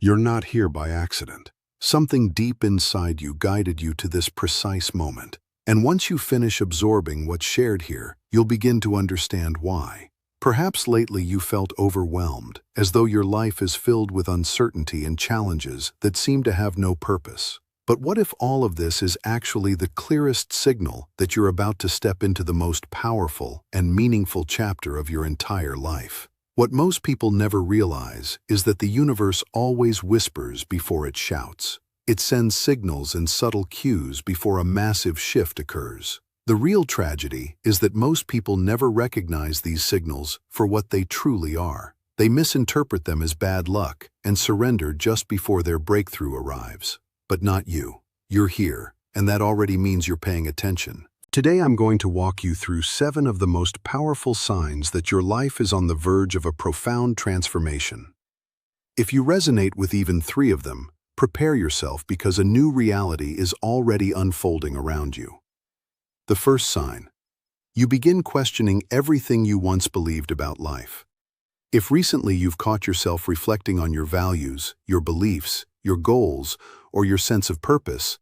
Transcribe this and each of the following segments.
You're not here by accident. Something deep inside you guided you to this precise moment. And once you finish absorbing what's shared here, you'll begin to understand why. Perhaps lately you felt overwhelmed, as though your life is filled with uncertainty and challenges that seem to have no purpose. But what if all of this is actually the clearest signal that you're about to step into the most powerful and meaningful chapter of your entire life? What most people never realize is that the universe always whispers before it shouts. It sends signals and subtle cues before a massive shift occurs. The real tragedy is that most people never recognize these signals for what they truly are. They misinterpret them as bad luck and surrender just before their breakthrough arrives. But not you. You're here, and that already means you're paying attention. Today I'm going to walk you through 7 of the most powerful signs that your life is on the verge of a profound transformation. If you resonate with even 3 of them, prepare yourself because a new reality is already unfolding around you. The first sign. You begin questioning everything you once believed about life. If recently you've caught yourself reflecting on your values, your beliefs, your goals, or your sense of purpose,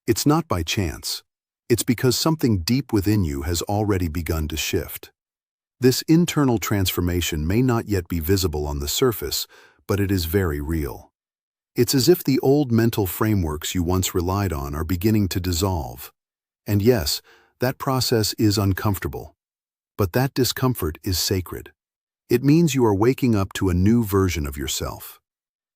it's not by chance. It's because something deep within you has already begun to shift. This internal transformation may not yet be visible on the surface, but it is very real. It's as if the old mental frameworks you once relied on are beginning to dissolve. And yes, that process is uncomfortable. But that discomfort is sacred. It means you are waking up to a new version of yourself.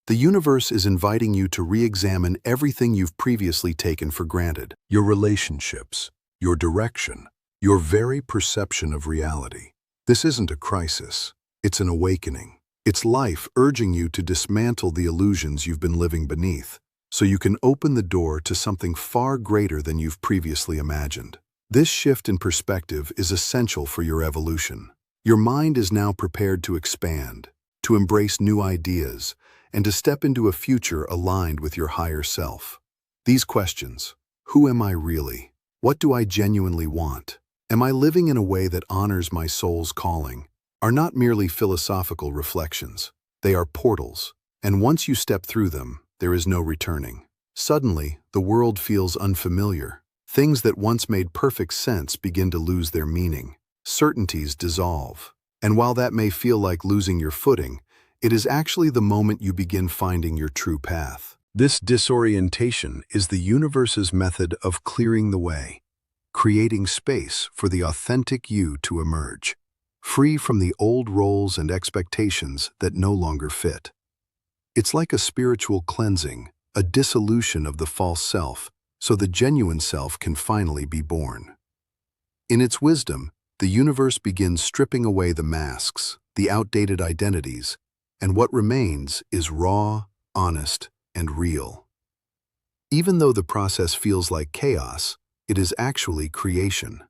The universe is inviting you to re-examine everything you've previously taken for granted. Your relationships, your direction, your very perception of reality. This isn't a crisis. It's an awakening. It's life urging you to dismantle the illusions you've been living beneath, so you can open the door to something far greater than you've previously imagined. This shift in perspective is essential for your evolution. Your mind is now prepared to expand, to embrace new ideas, and to step into a future aligned with your higher self. These questions, who am I really? What do I genuinely want? Am I living in a way that honors my soul's calling? Are not merely philosophical reflections. They are portals, and once you step through them, there is no returning. Suddenly, the world feels unfamiliar. Things that once made perfect sense begin to lose their meaning. Certainties dissolve. And while that may feel like losing your footing, it is actually the moment you begin finding your true path. This disorientation is the universe's method of clearing the way, creating space for the authentic you to emerge, free from the old roles and expectations that no longer fit. It's like a spiritual cleansing, a dissolution of the false self, so the genuine self can finally be born. In its wisdom, the universe begins stripping away the masks, the outdated identities, and what remains is raw, honest, and real. Even though the process feels like chaos, it is actually creation.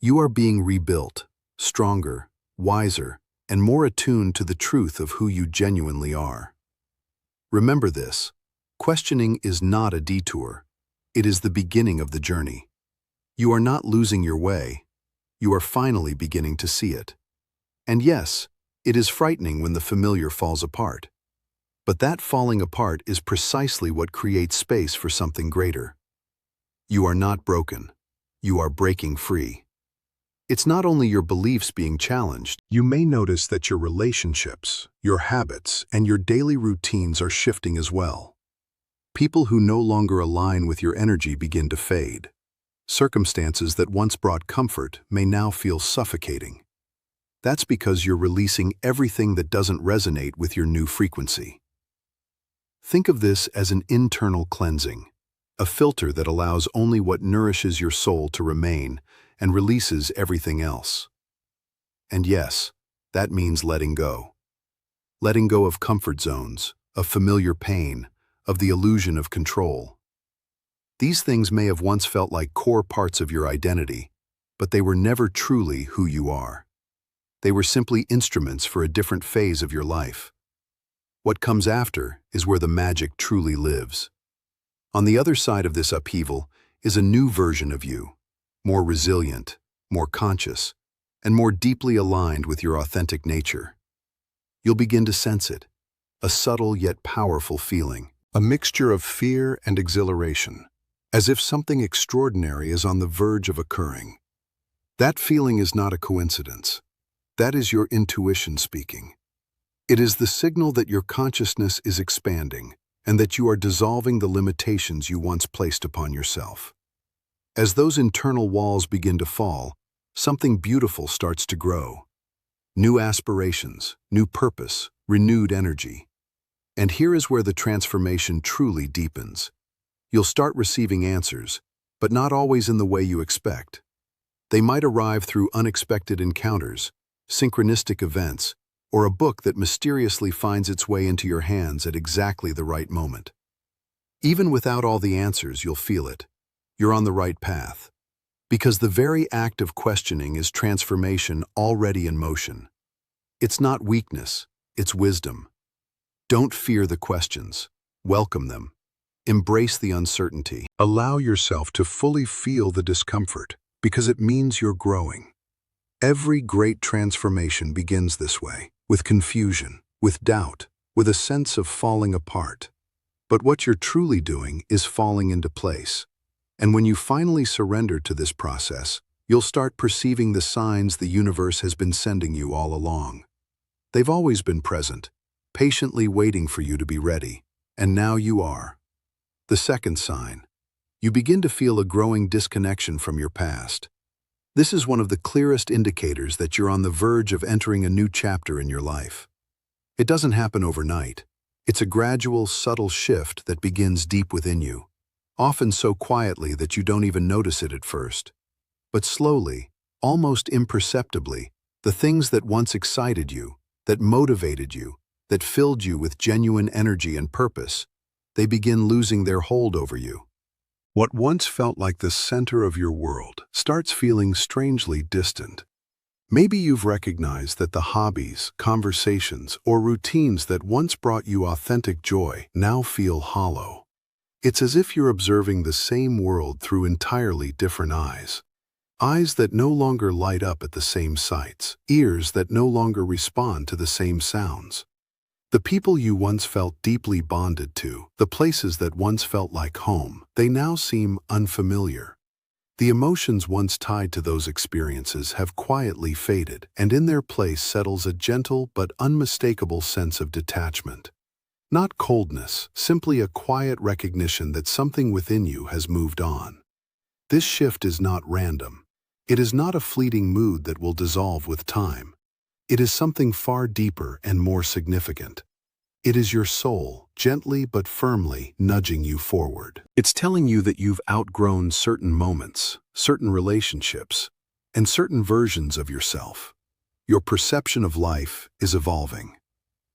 You are being rebuilt, stronger, wiser, and more attuned to the truth of who you genuinely are. Remember this: questioning is not a detour. It is the beginning of the journey. You are not losing your way. You are finally beginning to see it. And yes, it is frightening when the familiar falls apart. But that falling apart is precisely what creates space for something greater. You are not broken. You are breaking free. It's not only your beliefs being challenged. You may notice that your relationships, your habits, and your daily routines are shifting as well. People who no longer align with your energy begin to fade. Circumstances that once brought comfort may now feel suffocating. That's because you're releasing everything that doesn't resonate with your new frequency. Think of this as an internal cleansing, a filter that allows only what nourishes your soul to remain and releases everything else. And yes, that means letting go. Letting go of comfort zones, of familiar pain, of the illusion of control. These things may have once felt like core parts of your identity, but they were never truly who you are. They were simply instruments for a different phase of your life. What comes after is where the magic truly lives. On the other side of this upheaval is a new version of you, more resilient, more conscious, and more deeply aligned with your authentic nature. You'll begin to sense it, a subtle yet powerful feeling, a mixture of fear and exhilaration, as if something extraordinary is on the verge of occurring. That feeling is not a coincidence. That is your intuition speaking. It is the signal that your consciousness is expanding and that you are dissolving the limitations you once placed upon yourself. As those internal walls begin to fall, something beautiful starts to grow. New aspirations, new purpose, renewed energy. And here is where the transformation truly deepens. You'll start receiving answers, but not always in the way you expect. They might arrive through unexpected encounters, synchronistic events, or a book that mysteriously finds its way into your hands at exactly the right moment. Even without all the answers, you'll feel it. You're on the right path. Because the very act of questioning is transformation already in motion. It's not weakness, it's wisdom. Don't fear the questions. Welcome them. Embrace the uncertainty. Allow yourself to fully feel the discomfort, because it means you're growing. Every great transformation begins this way, with confusion, with doubt, with a sense of falling apart. But what you're truly doing is falling into place. And when you finally surrender to this process, you'll start perceiving the signs the universe has been sending you all along. They've always been present, patiently waiting for you to be ready, and now you are. The second sign. You begin to feel a growing disconnection from your past. This is one of the clearest indicators that you're on the verge of entering a new chapter in your life. It doesn't happen overnight. It's a gradual, subtle shift that begins deep within you, often so quietly that you don't even notice it at first. But slowly, almost imperceptibly, the things that once excited you, that motivated you, that filled you with genuine energy and purpose, they begin losing their hold over you. What once felt like the center of your world starts feeling strangely distant. Maybe you've recognized that the hobbies, conversations, or routines that once brought you authentic joy now feel hollow. It's as if you're observing the same world through entirely different eyes. Eyes that no longer light up at the same sights, ears that no longer respond to the same sounds. The people you once felt deeply bonded to, the places that once felt like home, they now seem unfamiliar. The emotions once tied to those experiences have quietly faded, and in their place settles a gentle but unmistakable sense of detachment. Not coldness, simply a quiet recognition that something within you has moved on. This shift is not random. It is not a fleeting mood that will dissolve with time. It is something far deeper and more significant. It is your soul, gently but firmly, nudging you forward. It's telling you that you've outgrown certain moments, certain relationships, and certain versions of yourself. Your perception of life is evolving.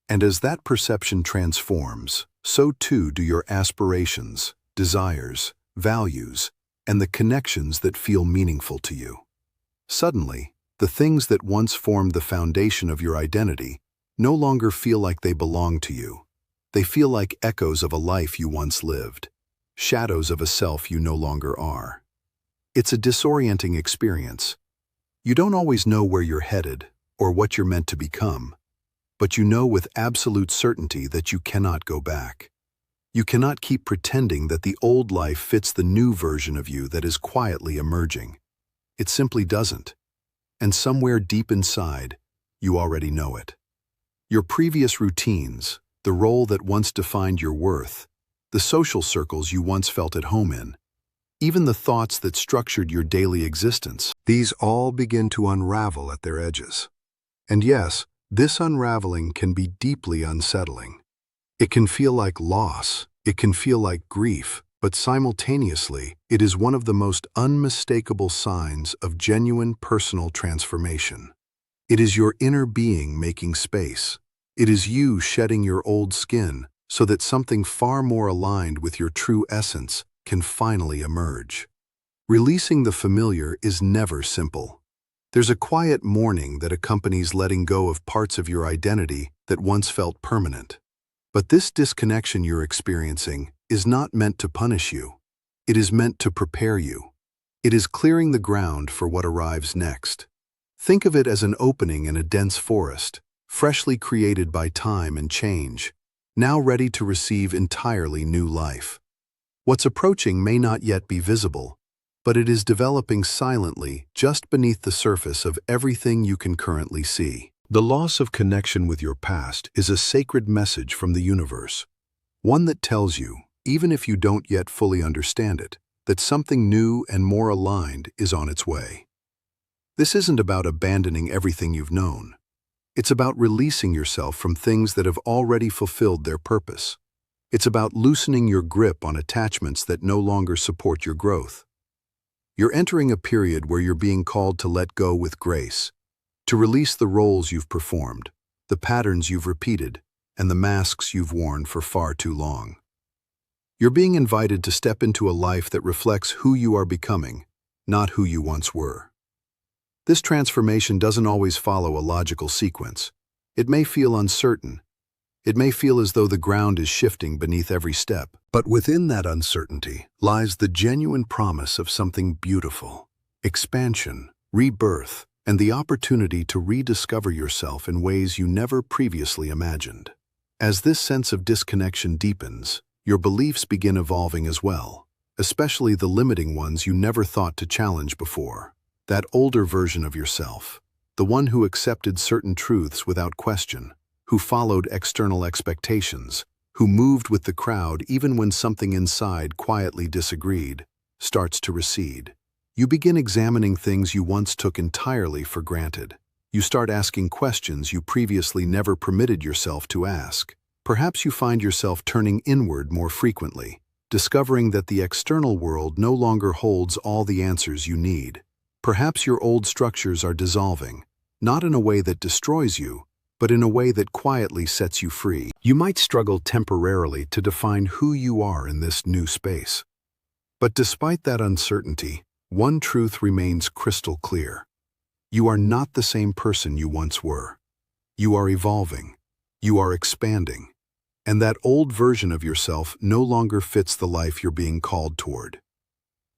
And as that perception transforms, so too do your aspirations, desires, values, and the connections that feel meaningful to you. Suddenly, the things that once formed the foundation of your identity no longer feel like they belong to you. They feel like echoes of a life you once lived, shadows of a self you no longer are. It's a disorienting experience. You don't always know where you're headed or what you're meant to become, but you know with absolute certainty that you cannot go back. You cannot keep pretending that the old life fits the new version of you that is quietly emerging. It simply doesn't. And somewhere deep inside, you already know it. Your previous routines, the role that once defined your worth, the social circles you once felt at home in, even the thoughts that structured your daily existence, these all begin to unravel at their edges. And yes, this unraveling can be deeply unsettling. It can feel like loss, it can feel like grief, but simultaneously, it is one of the most unmistakable signs of genuine personal transformation. It is your inner being making space. It is you shedding your old skin so that something far more aligned with your true essence can finally emerge. Releasing the familiar is never simple. There's a quiet mourning that accompanies letting go of parts of your identity that once felt permanent. But this disconnection you're experiencing is not meant to punish you. It is meant to prepare you. It is clearing the ground for what arrives next. Think of it as an opening in a dense forest, freshly created by time and change. now ready to receive entirely new life. What's approaching may not yet be visible, but it is developing silently just beneath the surface of everything you can currently see. The loss of connection with your past is a sacred message from the universe, one that tells you, even if you don't yet fully understand it, that something new and more aligned is on its way. This isn't about abandoning everything you've known. It's about releasing yourself from things that have already fulfilled their purpose. It's about loosening your grip on attachments that no longer support your growth. You're entering a period where you're being called to let go with grace, to release the roles you've performed, the patterns you've repeated, and the masks you've worn for far too long. You're being invited to step into a life that reflects who you are becoming, not who you once were. This transformation doesn't always follow a logical sequence. It may feel uncertain. It may feel as though the ground is shifting beneath every step. But within that uncertainty lies the genuine promise of something beautiful: expansion, rebirth, and the opportunity to rediscover yourself in ways you never previously imagined. As this sense of disconnection deepens, your beliefs begin evolving as well, especially the limiting ones you never thought to challenge before. That older version of yourself, the one who accepted certain truths without question, who followed external expectations, who moved with the crowd even when something inside quietly disagreed, starts to recede. You begin examining things you once took entirely for granted. You start asking questions you previously never permitted yourself to ask. Perhaps you find yourself turning inward more frequently, discovering that the external world no longer holds all the answers you need. Perhaps your old structures are dissolving, not in a way that destroys you, but in a way that quietly sets you free. You might struggle temporarily to define who you are in this new space. But despite that uncertainty, one truth remains crystal clear. You are not the same person you once were. You are evolving. You are expanding. And that old version of yourself no longer fits the life you're being called toward.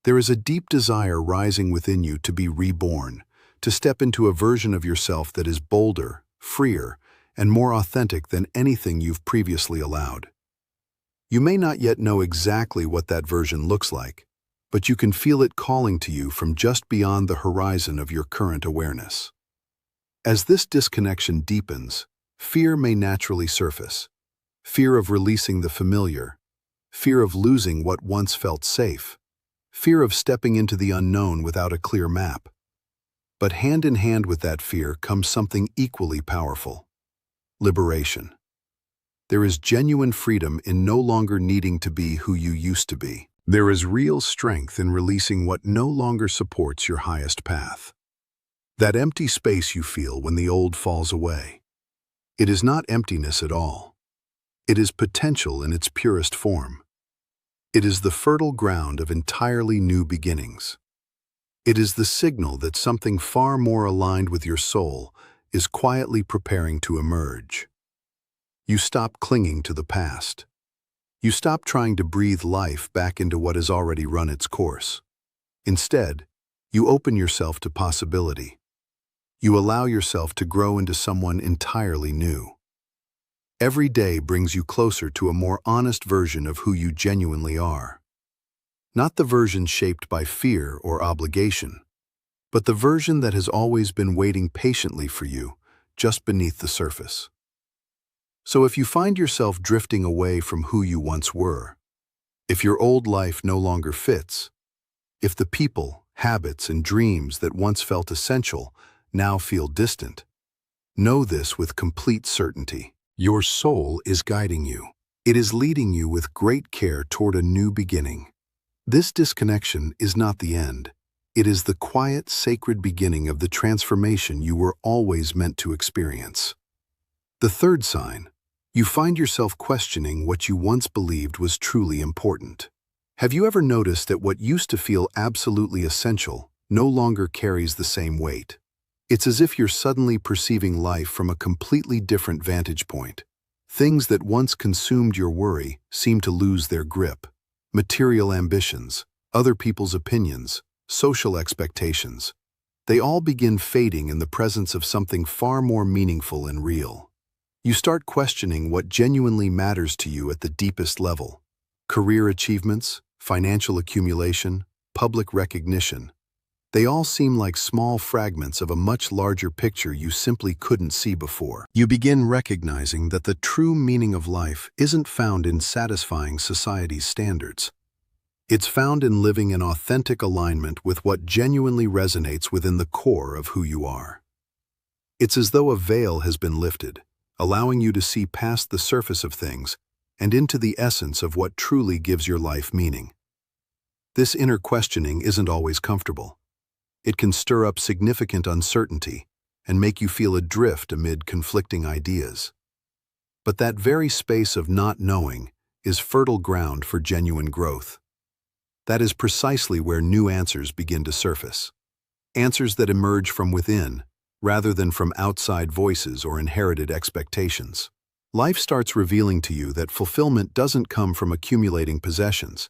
There is a deep desire rising within you to be reborn, to step into a version of yourself that is bolder, freer, and more authentic than anything you've previously allowed. You may not yet know exactly what that version looks like, but you can feel it calling to you from just beyond the horizon of your current awareness. As this disconnection deepens, fear may naturally surface. Fear of releasing the familiar, fear of losing what once felt safe, fear of stepping into the unknown without a clear map. But hand in hand with that fear comes something equally powerful: liberation. There is genuine freedom in no longer needing to be who you used to be. There is real strength in releasing what no longer supports your highest path. That empty space you feel when the old falls away. It is not emptiness at all. It is potential in its purest form. It is the fertile ground of entirely new beginnings. It is the signal that something far more aligned with your soul is quietly preparing to emerge. You stop clinging to the past. You stop trying to breathe life back into what has already run its course. Instead, you open yourself to possibility. You allow yourself to grow into someone entirely new. Every day brings you closer to a more honest version of who you genuinely are. Not the version shaped by fear or obligation, but the version that has always been waiting patiently for you, just beneath the surface. So if you find yourself drifting away from who you once were, if your old life no longer fits, if the people, habits, and dreams that once felt essential now feel distant, know this with complete certainty. Your soul is guiding you. It is leading you with great care toward a new beginning. This disconnection is not the end. It is the quiet, sacred beginning of the transformation you were always meant to experience. The third sign: you find yourself questioning what you once believed was truly important. Have you ever noticed that what used to feel absolutely essential no longer carries the same weight? It's as if you're suddenly perceiving life from a completely different vantage point. Things that once consumed your worry seem to lose their grip. Material ambitions, other people's opinions, social expectations. They all begin fading in the presence of something far more meaningful and real. You start questioning what genuinely matters to you at the deepest level. Career achievements, financial accumulation, public recognition. They all seem like small fragments of a much larger picture you simply couldn't see before. You begin recognizing that the true meaning of life isn't found in satisfying society's standards. It's found in living in authentic alignment with what genuinely resonates within the core of who you are. It's as though a veil has been lifted, allowing you to see past the surface of things and into the essence of what truly gives your life meaning. This inner questioning isn't always comfortable. It can stir up significant uncertainty and make you feel adrift amid conflicting ideas. But that very space of not knowing is fertile ground for genuine growth. That is precisely where new answers begin to surface. Answers that emerge from within, rather than from outside voices or inherited expectations. Life starts revealing to you that fulfillment doesn't come from accumulating possessions.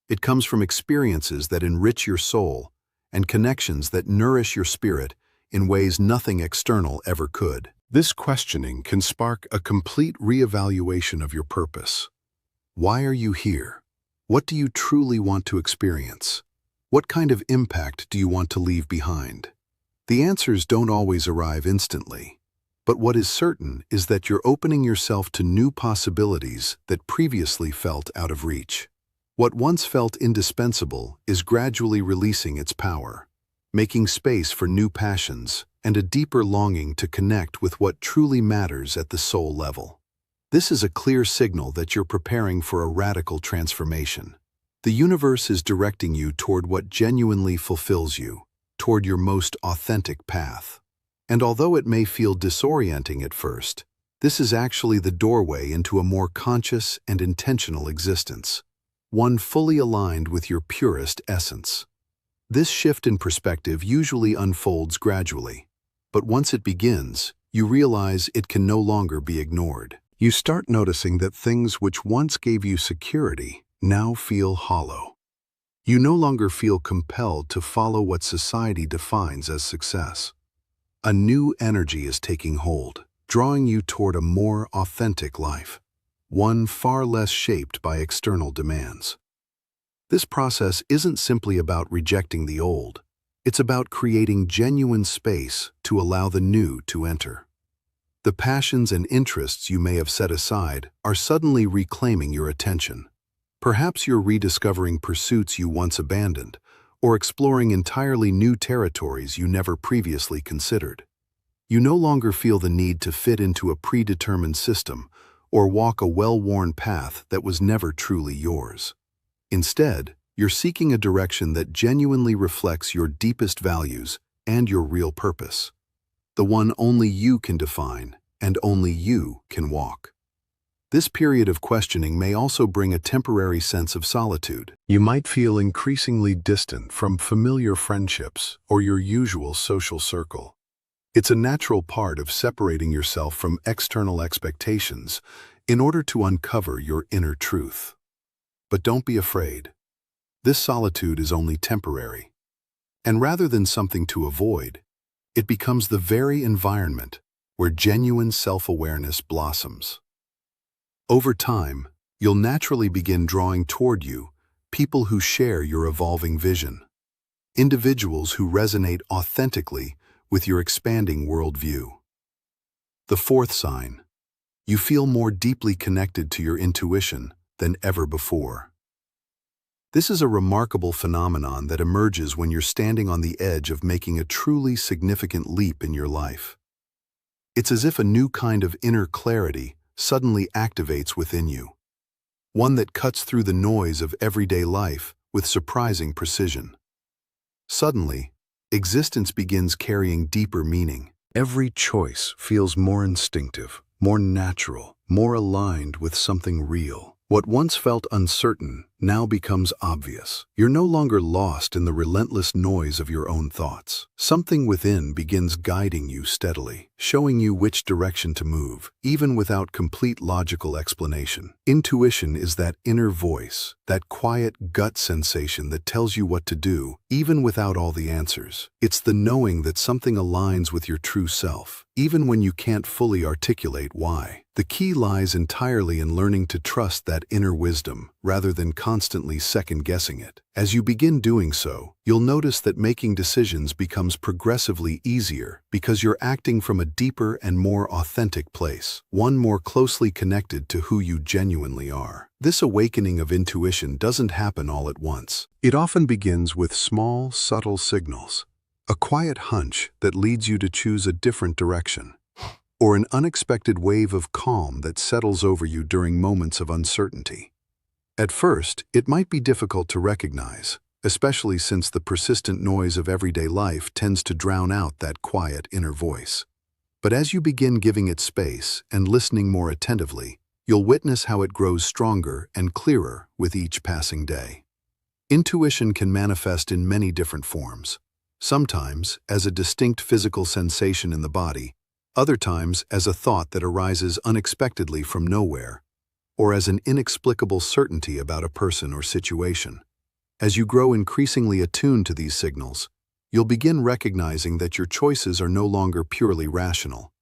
It comes from experiences that enrich your soul and connections that nourish your spirit in ways nothing external ever could. This questioning can spark a complete reevaluation of your purpose. Why are you here? What do you truly want to experience? What kind of impact do you want to leave behind? The answers don't always arrive instantly, but what is certain is that you're opening yourself to new possibilities that previously felt out of reach. What once felt indispensable is gradually releasing its power, making space for new passions and a deeper longing to connect with what truly matters at the soul level. This is a clear signal that you're preparing for a radical transformation. The universe is directing you toward what genuinely fulfills you, toward your most authentic path. And although it may feel disorienting at first, this is actually the doorway into a more conscious and intentional existence, one fully aligned with your purest essence. This shift in perspective usually unfolds gradually, but once it begins, you realize it can no longer be ignored. You start noticing that things which once gave you security now feel hollow. You no longer feel compelled to follow what society defines as success. A new energy is taking hold, drawing you toward a more authentic life, one far less shaped by external demands. This process isn't simply about rejecting the old. It's about creating genuine space to allow the new to enter. The passions and interests you may have set aside are suddenly reclaiming your attention. Perhaps you're rediscovering pursuits you once abandoned, or exploring entirely new territories you never previously considered. You no longer feel the need to fit into a predetermined system or walk a well-worn path that was never truly yours. Instead, you're seeking a direction that genuinely reflects your deepest values and your real purpose, the one only you can define and only you can walk. This period of questioning may also bring a temporary sense of solitude. You might feel increasingly distant from familiar friendships or your usual social circle. It's a natural part of separating yourself from external expectations in order to uncover your inner truth. But don't be afraid. This solitude is only temporary. And rather than something to avoid, it becomes the very environment where genuine self-awareness blossoms. Over time, you'll naturally begin drawing toward you people who share your evolving vision, individuals who resonate authentically with your expanding worldview. The fourth sign, you feel more deeply connected to your intuition than ever before. This is a remarkable phenomenon that emerges when you're standing on the edge of making a truly significant leap in your life. It's as if a new kind of inner clarity suddenly activates within you, one that cuts through the noise of everyday life with surprising precision. Suddenly, existence begins carrying deeper meaning. Every choice feels more instinctive, more natural, more aligned with something real. What once felt uncertain now becomes obvious. You're no longer lost in the relentless noise of your own thoughts. Something within begins guiding you steadily, showing you which direction to move, even without complete logical explanation. Intuition is that inner voice, that quiet gut sensation that tells you what to do, even without all the answers. It's the knowing that something aligns with your true self, even when you can't fully articulate why. The key lies entirely in learning to trust that inner wisdom, rather than constantly second-guessing it. As you begin doing so, you'll notice that making decisions becomes progressively easier because you're acting from a deeper and more authentic place, one more closely connected to who you genuinely are. This awakening of intuition doesn't happen all at once. It often begins with small, subtle signals, a quiet hunch that leads you to choose a different direction, or an unexpected wave of calm that settles over you during moments of uncertainty. At first, it might be difficult to recognize, especially since the persistent noise of everyday life tends to drown out that quiet inner voice. But as you begin giving it space and listening more attentively, you'll witness how it grows stronger and clearer with each passing day. Intuition can manifest in many different forms, sometimes as a distinct physical sensation in the body, other times as a thought that arises unexpectedly from nowhere, or as an inexplicable certainty about a person or situation. As you grow increasingly attuned to these signals, you'll begin recognizing that your choices are no longer purely rational.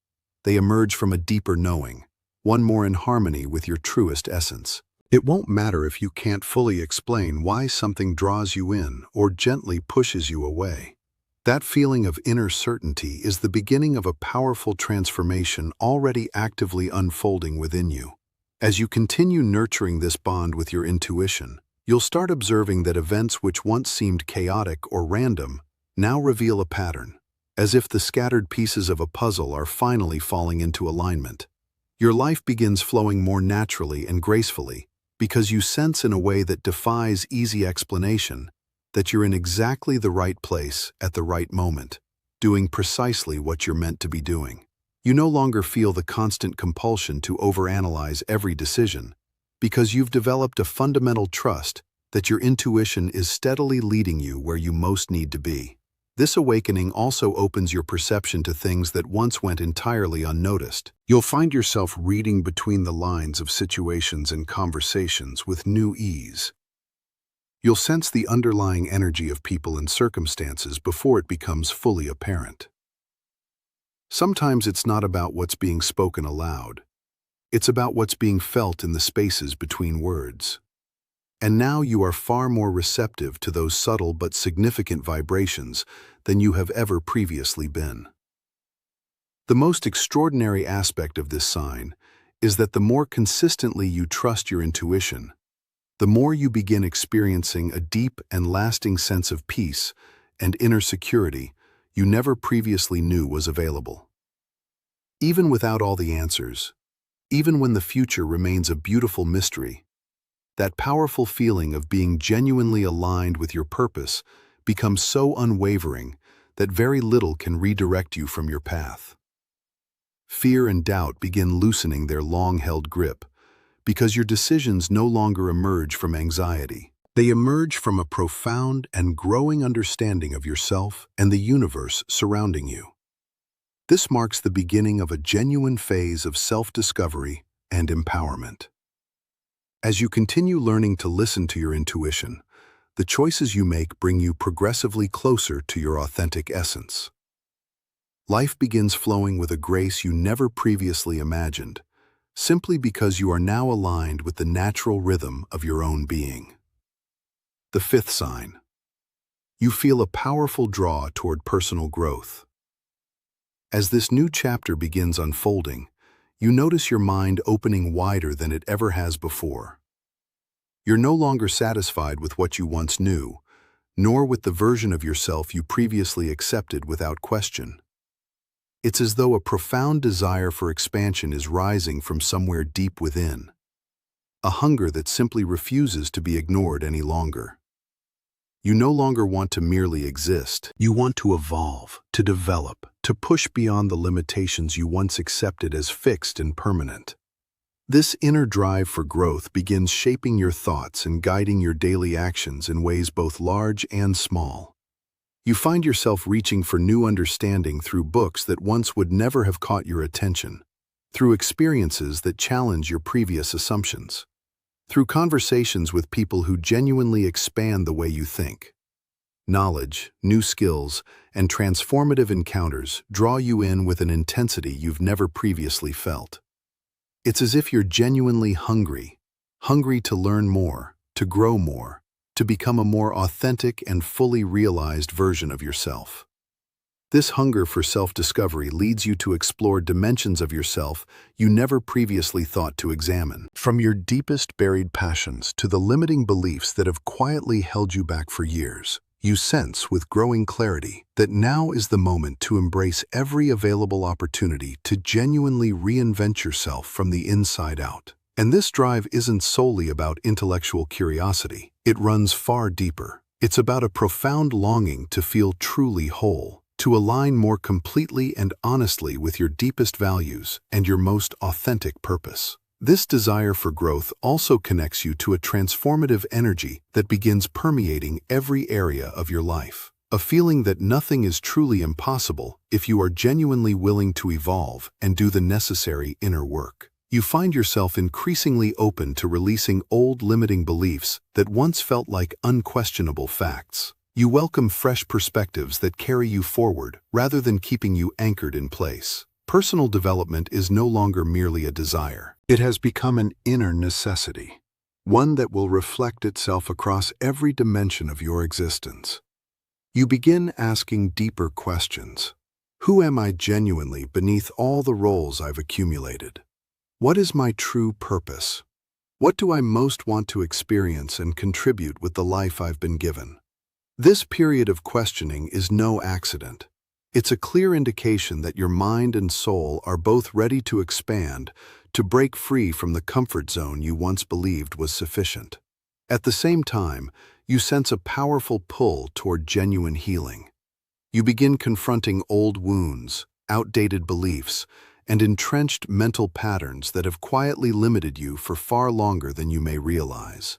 They emerge from a deeper knowing, one more in harmony with your truest essence. It won't matter if you can't fully explain why something draws you in or gently pushes you away. That feeling of inner certainty is the beginning of a powerful transformation already actively unfolding within you. As you continue nurturing this bond with your intuition, you'll start observing that events which once seemed chaotic or random now reveal a pattern, as if the scattered pieces of a puzzle are finally falling into alignment. Your life begins flowing more naturally and gracefully because you sense in a way that defies easy explanation that you're in exactly the right place at the right moment, doing precisely what you're meant to be doing. You no longer feel the constant compulsion to overanalyze every decision because you've developed a fundamental trust that your intuition is steadily leading you where you most need to be. This awakening also opens your perception to things that once went entirely unnoticed. You'll find yourself reading between the lines of situations and conversations with new ease. You'll sense the underlying energy of people and circumstances before it becomes fully apparent. Sometimes it's not about what's being spoken aloud. It's about what's being felt in the spaces between words. And now you are far more receptive to those subtle but significant vibrations than you have ever previously been. The most extraordinary aspect of this sign is that the more consistently you trust your intuition, the more you begin experiencing a deep and lasting sense of peace and inner security you never previously knew was available. Even without all the answers, even when the future remains a beautiful mystery, that powerful feeling of being genuinely aligned with your purpose becomes so unwavering that very little can redirect you from your path. Fear and doubt begin loosening their long-held grip because your decisions no longer emerge from anxiety. They emerge from a profound and growing understanding of yourself and the universe surrounding you. This marks the beginning of a genuine phase of self-discovery and empowerment. As you continue learning to listen to your intuition, the choices you make bring you progressively closer to your authentic essence. Life begins flowing with a grace you never previously imagined, simply because you are now aligned with the natural rhythm of your own being. The fifth sign. You feel a powerful draw toward personal growth. As this new chapter begins unfolding, you notice your mind opening wider than it ever has before. You're no longer satisfied with what you once knew, nor with the version of yourself you previously accepted without question. It's as though a profound desire for expansion is rising from somewhere deep within, a hunger that simply refuses to be ignored any longer. You no longer want to merely exist. You want to evolve, to develop, to push beyond the limitations you once accepted as fixed and permanent. This inner drive for growth begins shaping your thoughts and guiding your daily actions in ways both large and small. You find yourself reaching for new understanding through books that once would never have caught your attention, through experiences that challenge your previous assumptions, through conversations with people who genuinely expand the way you think. Knowledge, new skills, and transformative encounters draw you in with an intensity you've never previously felt. It's as if you're genuinely hungry to learn more, to grow more, to become a more authentic and fully realized version of yourself. This hunger for self-discovery leads you to explore dimensions of yourself you never previously thought to examine. From your deepest buried passions to the limiting beliefs that have quietly held you back for years, you sense with growing clarity that now is the moment to embrace every available opportunity to genuinely reinvent yourself from the inside out. And this drive isn't solely about intellectual curiosity. It runs far deeper. It's about a profound longing to feel truly whole, to align more completely and honestly with your deepest values and your most authentic purpose. This desire for growth also connects you to a transformative energy that begins permeating every area of your life. A feeling that nothing is truly impossible if you are genuinely willing to evolve and do the necessary inner work. You find yourself increasingly open to releasing old limiting beliefs that once felt like unquestionable facts. You welcome fresh perspectives that carry you forward rather than keeping you anchored in place. Personal development is no longer merely a desire. It has become an inner necessity, one that will reflect itself across every dimension of your existence. You begin asking deeper questions. Who am I genuinely beneath all the roles I've accumulated? What is my true purpose? What do I most want to experience and contribute with the life I've been given? This period of questioning is no accident. It's a clear indication that your mind and soul are both ready to expand, to break free from the comfort zone you once believed was sufficient. At the same time, you sense a powerful pull toward genuine healing. You begin confronting old wounds, outdated beliefs, and entrenched mental patterns that have quietly limited you for far longer than you may realize.